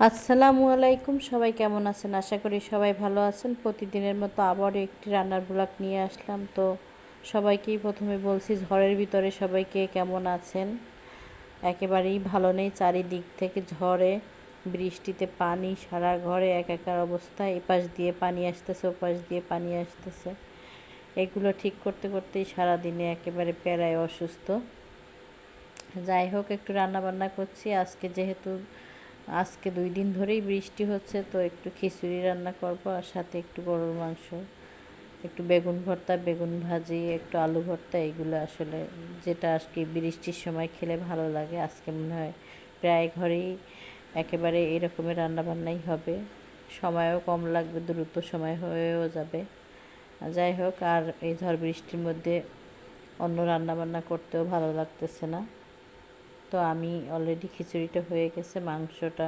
আসসালামু আলাইকুম, সবাই কেমন আছেন? আশা করি সবাই ভালো আছেন। প্রতিদিনের মতো আবারও একটি রান্নার ব্লগ নিয়ে আসলাম। তো সবাইকেই প্রথমে বলছি, ঝড়ের ভিতরে সবাইকে কেমন আছেন? একেবারেই ভালো নেই, চারিদিক থেকে ঝড়ে বৃষ্টিতে পানি সারা ঘরে একাকার অবস্থা। এপাশ দিয়ে পানি আসতেছে, ওপাশ দিয়ে পানি আসতেছে। এগুলো ঠিক করতে করতেই সারাদিনে একেবারে প্যারায় অসুস্থ। যাই হোক, একটু রান্না বান্না করছি আজকে 2 দিন ধরেই বৃষ্টি হচ্ছে, তো একটু খিচুড়ি রান্না করব, আর সাথে একটু গরুর মাংস, একটু বেগুন ভর্তা, বেগুন ভাজি, একটু আলু ভর্তা। এগুলো আসলে যেটা আজকে বৃষ্টির সময় খেলে ভালো লাগে। আজকে মনে হয় প্রায় ঘরেই একেবারে এরকমের রান্নাবান্নাই হবে। সময়ও কম লাগবে, দ্রুত সময় হয়েও যাবে। যাই হোক, আর এই ঝড় বৃষ্টির মধ্যে অন্য রান্নাবান্না করতেও ভালো লাগতেছে না। তো আমি অলরেডি খিচুড়িটা হয়ে গেছে, মাংসটা